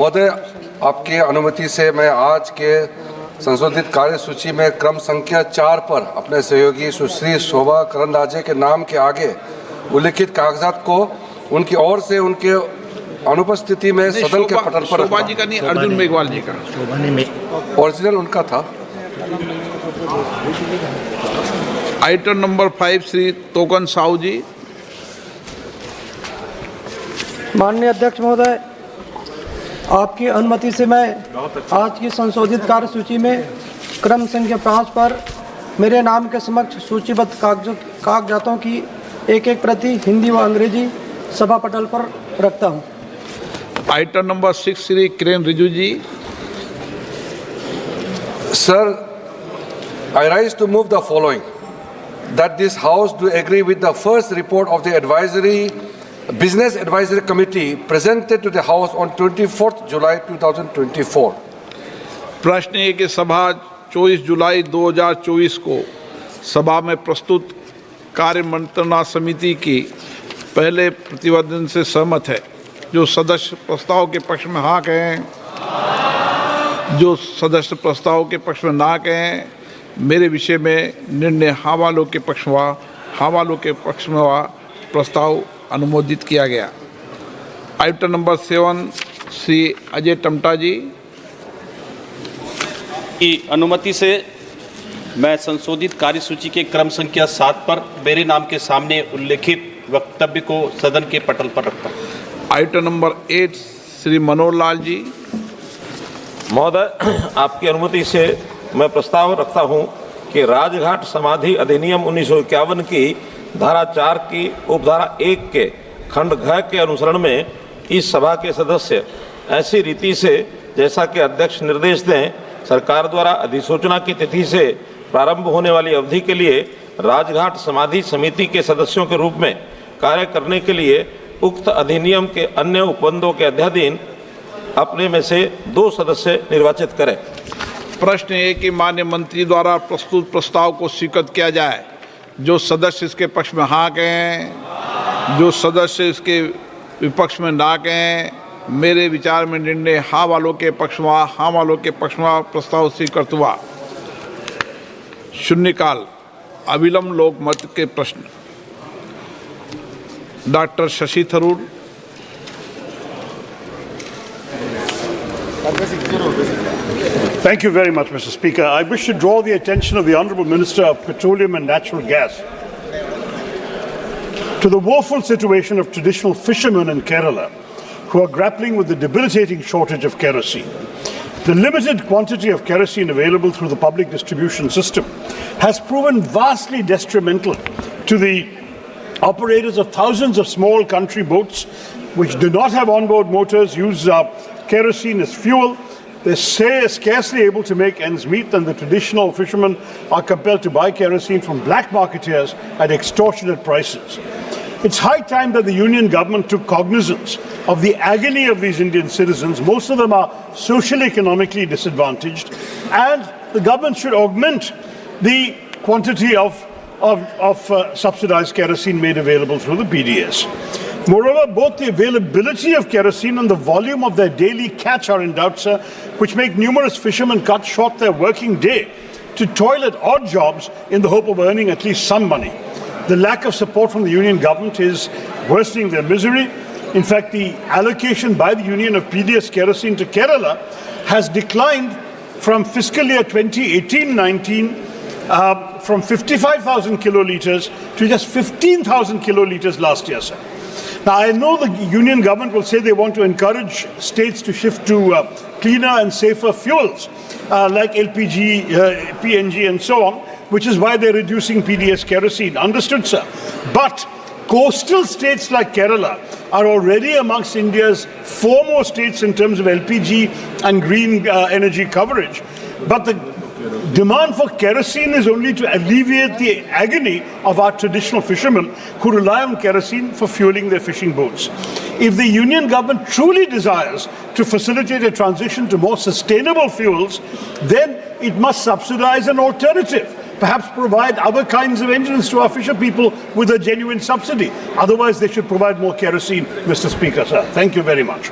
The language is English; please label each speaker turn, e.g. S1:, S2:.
S1: महोदय, आपके अनुमति से मैं आज के संशोधित कार्यसूची में क्रम संख्या 4 पर अपने सहयोगी सुश्री शोभा करंदलाजे के नाम के आगे उल्लिखित कागजात को उनकी ओर से उनके अनुपस्थिति में सदन के पटल पर
S2: शोभा जी का नहीं, अर्जुन मेघवाल जी का।
S1: ओरिजिनल उनका था।
S2: आइटम नंबर 5 श्री तोकन साहू जी।
S3: माननीय अध्यक्ष महोदय, आपकी अनुमति से मैं आज की संशोधित कार्यसूची में क्रम संख्या 5 पर मेरे नाम के समक्ष सूचीबद्ध कागजातों की एक प्रति हिंदी व अंग्रेजी सभा पटल पर रखता हूं।
S2: Item number 6 Shri Kiren Rijiju ji.
S1: Sir, I rise to move the following: that this House do agree with the first report of the Business Advisory Committee presented to the House on 24th July 2024.
S2: प्रश्न है कि सभा 24 जुलाई 2024 को सभा में प्रस्तुत कार्य मंत्रणा समिति की पहले प्रतिवेदन से सहमत है। जो सदस्य प्रस्ताव के पक्ष में हाँ कहें, जो सदस्य प्रस्ताव के पक्ष में ना कहें, मेरे विषय में निर्णय हाँ वालों के पक्ष में हाँ वालों के पक्ष में प्रस्ताव अनुमोदित किया गया। आइटम नंबर 7 श्री अजय टमटा जी
S4: की अनुमति से मैं संशोधित कार्यसूची के क्रम संख्या 7 पर मेरे नाम के सामने उल्लेखित वक्तव्य को सदन के पटल पर रखता हूँ।
S2: Item number 8 Shri Manohar Lal ji.
S5: महोदय, आपकी अनुमति से मैं प्रस्ताव रखता हूं कि राजघाट समाधि अधिनियम 1951 की धारा 4 की उपधारा 1 के खंड घ के अनुसरण में इस सभा के सदस्य ऐसी रीति से, जैसा कि अध्यक्ष निर्देश दें, सरकार द्वारा अधिसूचना की तिथि से प्रारंभ होने वाली अवधि के लिए राजघाट समाधि समिति के सदस्यों के रूप में कार्य करने के लिए उक्त अधिनियम के अन्य उपबंधों के अध्याधीन अपने में से 2 सदस्य निर्वाचित करें।
S2: प्रश्न है कि माननीय मंत्री द्वारा प्रस्तुत प्रस्ताव को स्वीकृत किया जाए। जो सदस्य इसके पक्ष में हाँ कहें, जो सदस्य इसके विपक्ष में ना कहें, मेरे विचार में निर्णय हाँ वालों के पक्ष में हाँ वालों के पक्ष में प्रस्ताव स्वीकृत हुआ। शून्यकाल अविलंब लोकमत के प्रश्न। Doctor Shashi Tharoor.
S6: Thank you very much, Mr. Speaker. I wish to draw the attention of the Honourable Minister of Petroleum and Natural Gas to the woeful situation of traditional fishermen in Kerala who are grappling with the debilitating shortage of kerosene. The limited quantity of kerosene available through the public distribution system has proven vastly detrimental to the operators of thousands of small country boats which do not have onboard motors, use kerosene as fuel. They're scarcely able to make ends meet, and the traditional fishermen are compelled to buy kerosene from black marketeers at extortionate prices. It's high time that the Union government took cognizance of the agony of these Indian citizens. Most of them are socially, economically disadvantaged, and the government should augment the quantity of subsidized kerosene made available through the PDS. Moreover, both the availability of kerosene and the volume of their daily catch are in doubt, sir, which make numerous fishermen cut short their working day to toil at odd jobs in the hope of earning at least some money. The lack of support from the Union government is worsening their misery. In fact, the allocation by the Union of PDS kerosene to Kerala has declined from fiscal year 2018-19 from 55,000 kilolitres to just 15,000 kilolitres last year, sir. Now, I know the Union government will say they want to encourage states to shift to cleaner and safer fuels like LPG, PNG and so on, which is why they're reducing PDS kerosene. Understood, sir? But coastal states like Kerala are already amongst India's foremost states in terms of LPG and green energy coverage. But the demand for kerosene is only to alleviate the agony of our traditional fishermen who rely on kerosene for fueling their fishing boats. If the Union government truly desires to facilitate a transition to more sustainable fuels, then it must subsidize an alternative. Perhaps provide other kinds of engines to our fisher people with a genuine subsidy. Otherwise, they should provide more kerosene, Mr. Speaker, sir. Thank you very much.